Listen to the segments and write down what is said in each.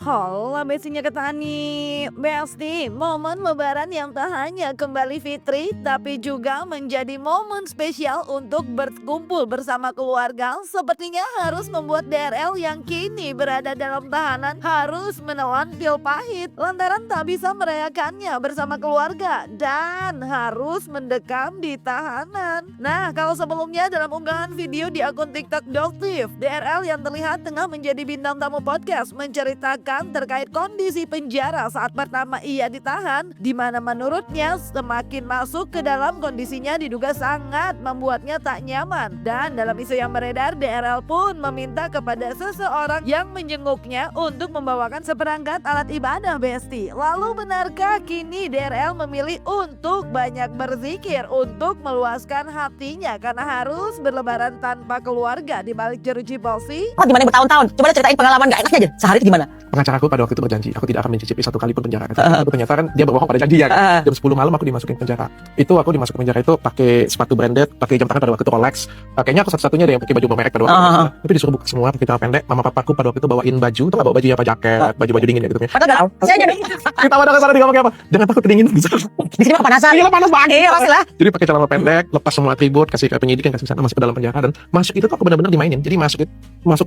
Hola besinya Ketani. Besti, momen lebaran yang tak hanya kembali fitri tapi juga menjadi momen spesial untuk berkumpul bersama keluarga. Sepertinya harus membuat DRL yang kini berada dalam tahanan harus menelan pil pahit lantaran tak bisa merayakannya bersama keluarga dan harus mendekam di tahanan. Nah, kalau sebelumnya dalam unggahan video di akun TikTok Doktif, DRL yang terlihat tengah menjadi bintang tamu podcast menceritakan terkait kondisi penjara saat pertama ia ditahan, di mana menurutnya semakin masuk ke dalam kondisinya diduga sangat membuatnya tak nyaman. Dan dalam isu yang beredar, DRL pun meminta kepada seseorang yang menjenguknya untuk membawakan seperangkat alat ibadah Besti. Lalu benarkah kini DRL memilih untuk banyak berzikir untuk meluaskan hatinya karena harus berlebaran tanpa keluarga di balik jeruji polisi? Oh, gimana bertahun-tahun? Coba ceritain pengalaman gak enaknya aja. Sehari itu gimana? Pengacaraku pada waktu itu berjanji aku tidak akan mencicipi satu kali pun penjara. Tapi ternyata kan dia berbohong pada janji ya. Jam 10 malam aku dimasukin penjara. Itu aku dimasuk penjara itu pakai sepatu branded, pakai jam tangan pada waktu itu Rolex. Kayaknya aku satu-satunya deh yang pakai baju bermerek pada waktu itu. Tapi disuruh buka semua pakai celana pendek. Mama papaku pada waktu itu bawain baju, tuh bawa bajunya apa jaket, baju-baju dingin ya gitu ya. Padahal gak tahu. Saya aja nih. Kita pada kesana dia pakai apa? Jangan takut kedinginan bisa. Di sini mah kepanasan. Iya panas banget. Iya pasti lah. Jadi pakai celana pendek, lepas semua atribut, kasih ke penyidik, kasih sana masuk ke dalam penjara dan masuk itu tuh aku benar-benar dimainin. Jadi masuk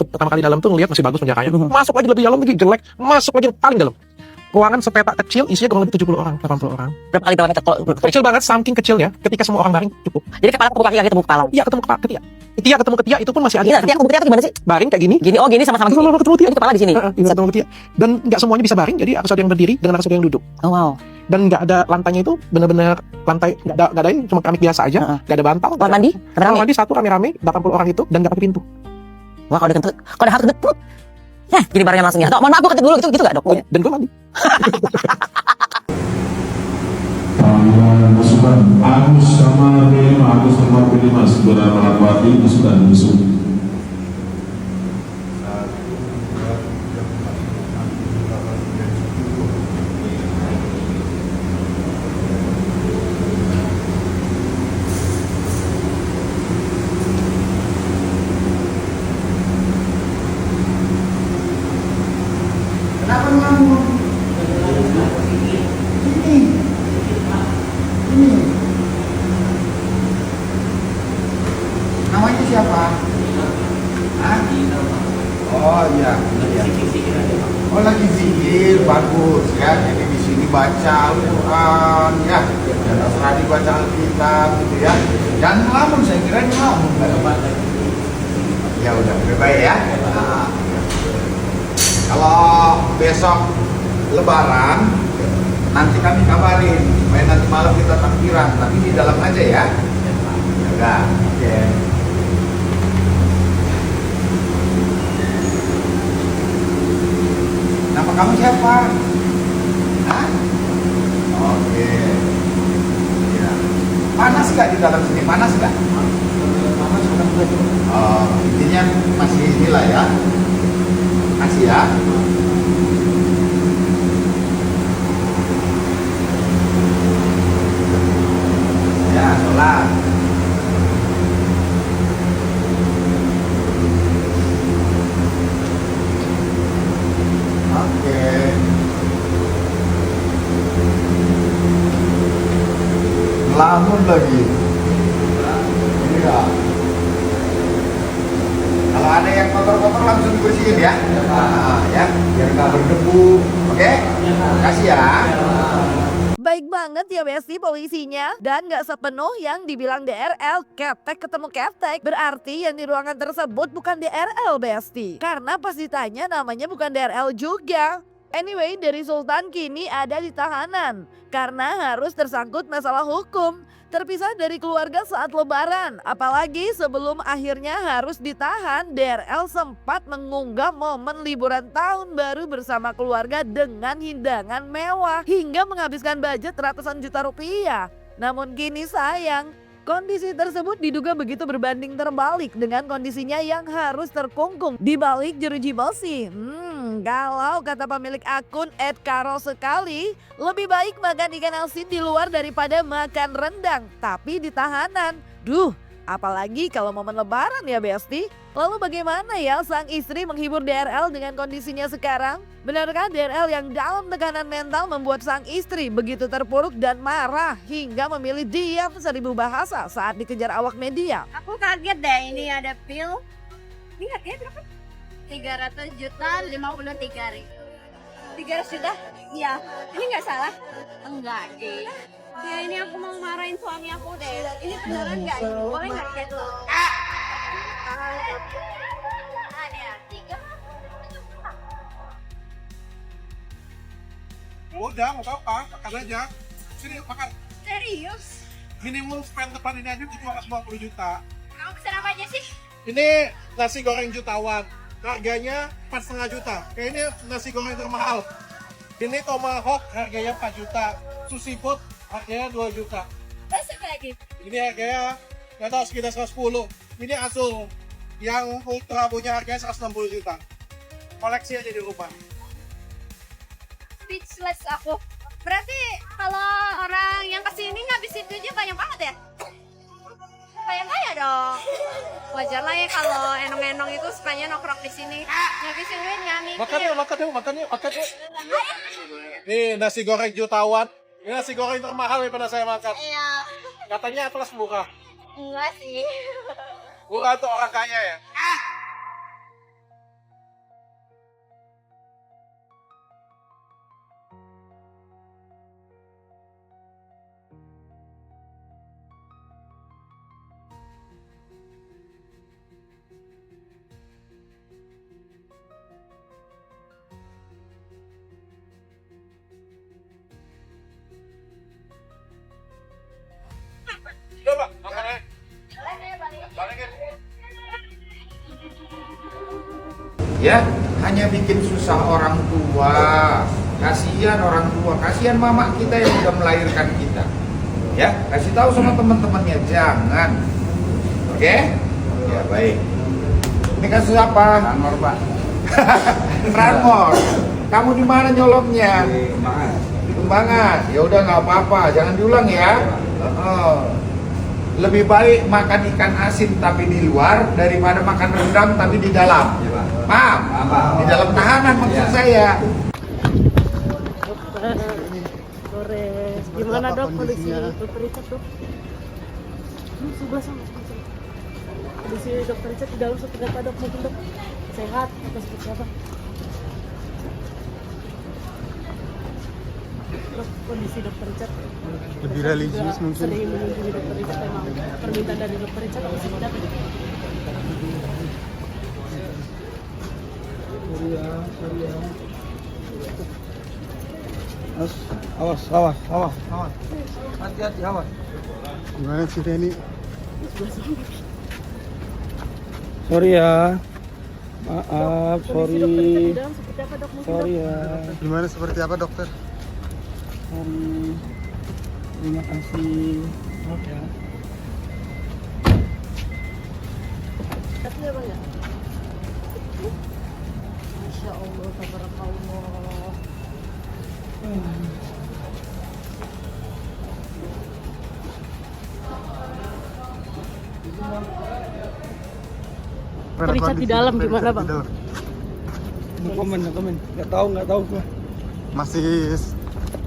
ke pertama kali dalam tuh ngeliat masih bagus penjaranya. Masuk lagi lebih dalam lagi jelek, masuk lagi paling dalam. Ruangan sepetak kecil isinya kurang lebih 70 orang, 80 orang. Berapa kali dalamnya Kecil banget, saking kecilnya. Ketika semua orang baring cukup. Jadi kepala ketemu kaki, kaki ketemu kepala. Iya ketemu kepala Tia ketemu ke Tia itu pun masih ada. Iya, Tia ketemu Tia itu gimana sih? Baring kayak gini. Gini, oh gini sama-sama gini. Kalau ketemu Tia Ini kepala di sini. Iya ketemu ke Tia. Dan nggak semuanya bisa baring, jadi harus ada yang berdiri dengan harus ada yang duduk. Oh wow. Dan nggak ada lantainya itu benar-benar lantai nggak ada ini cuma keramik biasa aja, nggak ada bantal. Kamar mandi? Kamar mandi satu rame-rame 80 orang itu dan nggak pakai pintu. Wah, kalau ada hantu kentut. Gini barangnya langsung ya. Dok, mohon maaf gue ketik dulu gitu enggak, Dok? Dan gue mandi. Masukan Agus nomor 5 Saudara Melapati masukan musuh. Kenapa ngelamun? Ini. Namanya siapa? Hah? Oh iya. Oh lagi zikir, bagus ya. Jadi di sini baca Al-Quran ya. Dan terserah dibaca Alkitab gitu ya. Jangan ngelamun, saya kira ngelamun. Ya udah, baik ya. Nah, kalau besok Lebaran, nanti kami kabarin, supaya nanti malam kita takbiran, tapi di dalam aja ya. Ya udah, oke. Nama kamu siapa? Hah? Oke. Ya. Panas gak di dalam sini? Panas gak? Panas. Oh, intinya masih inilah ya. Masih ya. Ya, sholat. Oke. Ngelamun lagi. Iya. Kalau ada yang kotor-kotor langsung dibersihin ya. Nah, ya, biar nggak berdebu. Oke? Kasih ya. Baik banget ya Besti polisinya. Dan gak sepenuh yang dibilang DRL ketek ketemu ketek. Berarti yang di ruangan tersebut bukan DRL Besti. Karena pas ditanya namanya bukan DRL juga. Anyway, dari Sultan kini ada di tahanan karena harus tersangkut masalah hukum. Terpisah dari keluarga saat lebaran, apalagi sebelum akhirnya harus ditahan, DRL sempat mengunggah momen liburan tahun baru bersama keluarga dengan hidangan mewah hingga menghabiskan budget ratusan juta rupiah. Namun kini sayang, kondisi tersebut diduga begitu berbanding terbalik dengan kondisinya yang harus terkungkung di balik jeruji besi. Kalau kata pemilik akun @karol sekali, lebih baik makan ikan asin di luar daripada makan rendang tapi di tahanan. Duh, Apalagi kalau momen lebaran ya Besti. Lalu bagaimana ya sang istri menghibur DRL dengan kondisinya sekarang? Benarkah DRL yang dalam tekanan mental membuat sang istri begitu terpuruk dan marah hingga memilih diam 1000 bahasa saat dikejar awak media? Aku kaget deh ini ada pil. Ini harganya berapa? 300 juta 53 ribu. 300 juta? Iya. Ini nggak salah? Enggak deh. Ya ini aku mau marahin suami aku deh. Ini beneran nggak? Boleh nggak gitu? Udah, mau apa? Makan aja. Sini, makan. Serius? Minimum spend depan ini aja cuma 90 juta. Kamu pesen apa aja sih? Ini nasi goreng jutawan. Harganya 4,5 juta. Kayak ini nasi goreng termahal. Ini tomahawk harganya 4 juta. Sushi food harganya 2 juta. Terus apa lagi? Ini harganya nggak tahu sekitar 110. Ini asul yang ultra punya harganya 160 juta. Koleksi aja di rumah. Speechless aku. Berarti kalau orang yang kesini ngabisin duitnya banyak banget ya? Kaya dong. Wajar lah ya kalau enong-enong itu sukanya nongkrong di sini. Ngabisin duit nggak mikir. Makan yuk. Nih nasi goreng jutawan. Ini nasi goreng termahal daripada saya makan. Iya. Katanya Atlas murah. Enggak sih. Murah tuh orang kaya ya. Udah Pak, makan aja. Balikin. Ya, hanya bikin susah orang tua. Kasihan orang tua, kasihan mama kita yang sudah melahirkan kita. Ya, kasih tahu sama teman-temannya jangan. Oke? Ya, baik. Ini kasus apa? Ranmor, Pak. Ranmor. Kamu di mana nyolongnya? Di Kembangan. Ya udah nggak apa-apa, jangan diulang ya. Lebih baik makan ikan asin tapi di luar daripada makan rendang tapi di dalam. Paham? Di dalam tahanan maksud saya. Gimana dok kondisi dokter Richard dok? Sebelah sana. Kondisi dokter Richard di dalam seperti apa dok? Mungkin dok sehat atau seperti apa? Dok, kondisi dokter Richard lebih religius mungkin. Sering mengunjungi dokter Richard, memang permintaan dari dokter Richard apa seperti apa? Sorry ya. Awas. Hati-hati, awas. Gimana sih ini? Sorry ya. Maaf, Kondisi dokter Richard di dalam seperti apa dok? Mungkin sorry dok? ya. Gimana seperti apa dokter? Sorry. Terima kasih. Maaf ya. Tapi ya bang ya? Masya Allah, tabarakallah. Richard di dalam gimana bang? No comment. Nggak tahu gua. Masih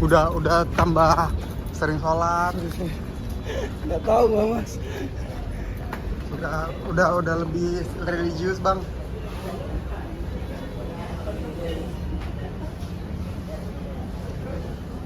udah tambah sering sholat. Nggak tahu gua mas. Udah lebih religius bang.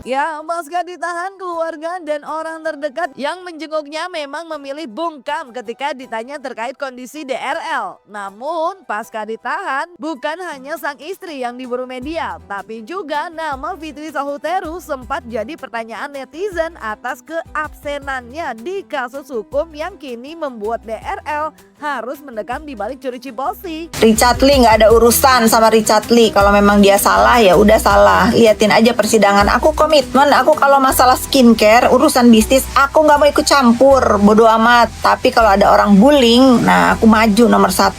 Ya, pasca ditahan, keluarga dan orang terdekat yang menjenguknya memang memilih bungkam ketika ditanya terkait kondisi DRL. Namun, pasca ditahan, bukan hanya sang istri yang diburu media, tapi juga nama Fitri Sahuteru sempat jadi pertanyaan netizen atas keabsenannya di kasus hukum yang kini membuat DRL harus mendekam di balik curi ciposi. Richard Lee nggak ada urusan sama Richard Lee. Kalau memang dia salah ya udah salah. Liatin aja persidangan. Aku komitmen. Aku kalau masalah skincare urusan bisnis aku nggak mau ikut campur. Bodoh amat. Tapi kalau ada orang bullying, nah aku maju nomor 1.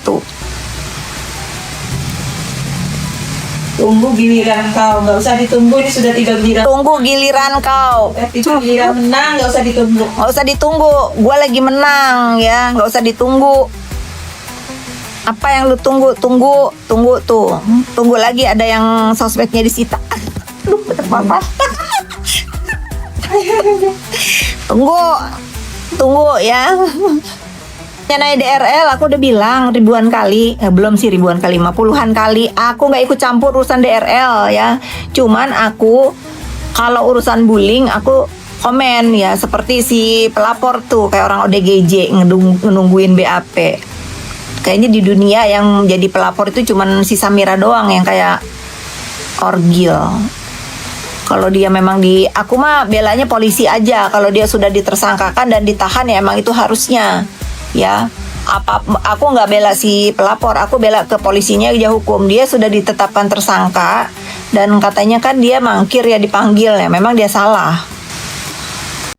Tunggu giliran kau, nggak usah ditunggu, ini sudah 3 giliran. Tunggu giliran kau. Itu giliran menang, nggak usah ditunggu. Nggak usah ditunggu, gue lagi menang ya, nggak usah ditunggu. Apa yang lu tunggu? Tunggu tuh. Tunggu lagi ada yang sosmednya disita. Aduh, apa? Tunggu ya. Naik DRL aku udah bilang ribuan kali, belum sih ribuan kali, 50-an kali. Aku nggak ikut campur urusan DRL ya. Cuman aku kalau urusan bullying aku komen ya, seperti si pelapor tuh kayak orang ODGJ nungguin BAP. Kayaknya di dunia yang jadi pelapor itu cuman si Samira doang yang kayak orgil. Kalau dia memang aku mah belanya polisi aja. Kalau dia sudah ditersangkakan dan ditahan ya emang itu harusnya. Ya, aku nggak bela si pelapor, aku bela ke polisinya aja hukum. Dia sudah ditetapkan tersangka dan katanya kan dia mangkir ya dipanggil ya, memang dia salah.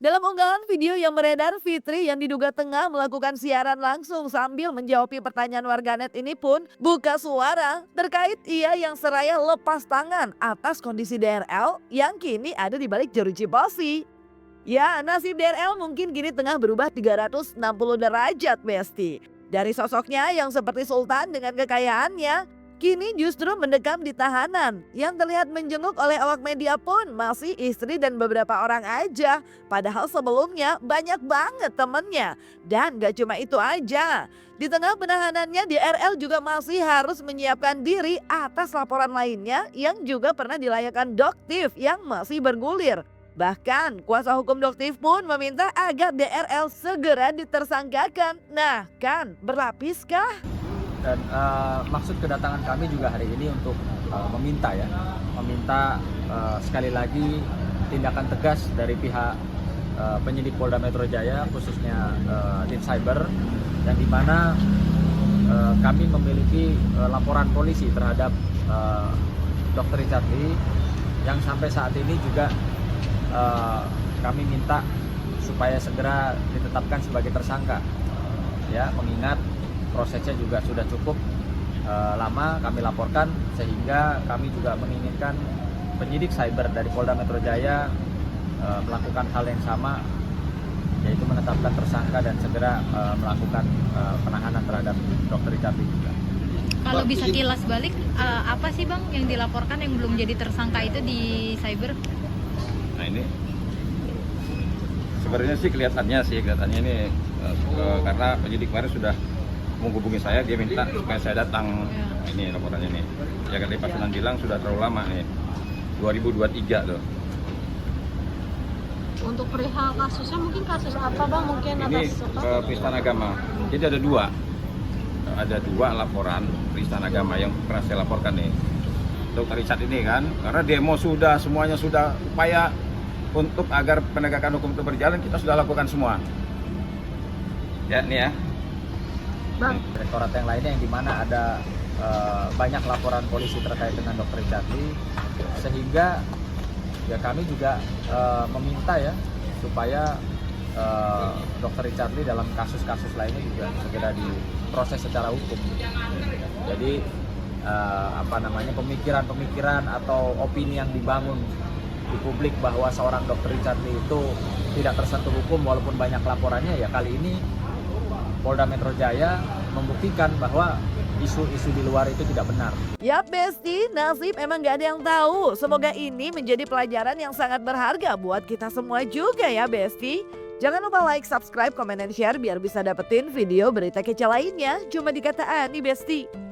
Dalam unggahan video yang beredar, Fitri yang diduga tengah melakukan siaran langsung sambil menjawab pertanyaan warganet ini pun buka suara terkait ia yang seraya lepas tangan atas kondisi DRL yang kini ada di balik jeruji besi. Ya, nasib DRL mungkin kini tengah berubah 360 derajat, Besti. Dari sosoknya yang seperti sultan dengan kekayaannya, kini justru mendekam di tahanan. Yang terlihat menjenguk oleh awak media pun masih istri dan beberapa orang aja. Padahal sebelumnya banyak banget temennya. Dan gak cuma itu aja. Di tengah penahanannya, DRL juga masih harus menyiapkan diri atas laporan lainnya yang juga pernah dilayangkan Doktif yang masih bergulir. Bahkan kuasa hukum Doktif pun meminta agar DRL segera ditersangkakan. Nah kan, berlapiskah? Dan maksud kedatangan kami juga hari ini untuk meminta sekali lagi tindakan tegas dari pihak penyidik Polda Metro Jaya, khususnya Dit Cyber, yang dimana kami memiliki laporan polisi terhadap Dr. Richard Lee yang sampai saat ini juga kami minta supaya segera ditetapkan sebagai tersangka, ya, mengingat prosesnya juga sudah cukup lama kami laporkan, sehingga kami juga menginginkan penyidik cyber dari Polda Metro Jaya melakukan hal yang sama, yaitu menetapkan tersangka dan segera melakukan penahanan terhadap Dr. Richard Lee juga. Kalau bisa kilas balik, apa sih Bang yang dilaporkan yang belum jadi tersangka itu di cyber? Nah ini sebenarnya sih kelihatannya ini karena penyidik kemarin sudah menghubungi saya, dia minta supaya saya datang. Ini laporannya nih. Ya kan Pak Sunan bilang sudah terlalu lama nih. 2023 tuh. Untuk perihal kasusnya mungkin kasus apa Bang? Mungkin ini penistaan agama. Jadi ada dua laporan penistaan agama yang pernah saya laporkan nih. Dr. Richard ini kan, karena demo semuanya sudah upaya untuk agar penegakan hukum itu berjalan, kita sudah lakukan semua. Ya, nih ya. Bang, direktorat yang lainnya yang dimana ada banyak laporan polisi terkait dengan Dr. Richard Lee, sehingga ya kami juga meminta ya supaya Dr. Richard Lee dalam kasus-kasus lainnya juga segera diproses secara hukum. Jadi pemikiran-pemikiran atau opini yang dibangun di publik bahwa seorang Dr. Richard Lee itu tidak tersentuh hukum walaupun banyak laporannya, ya kali ini Polda Metro Jaya membuktikan bahwa isu-isu di luar itu tidak benar. Yap Besti, nasib emang gak ada yang tahu. Semoga ini menjadi pelajaran yang sangat berharga buat kita semua juga ya Besti. Jangan lupa like, subscribe, komen, dan share biar bisa dapetin video berita kece lainnya cuma di Kata Ani Besti.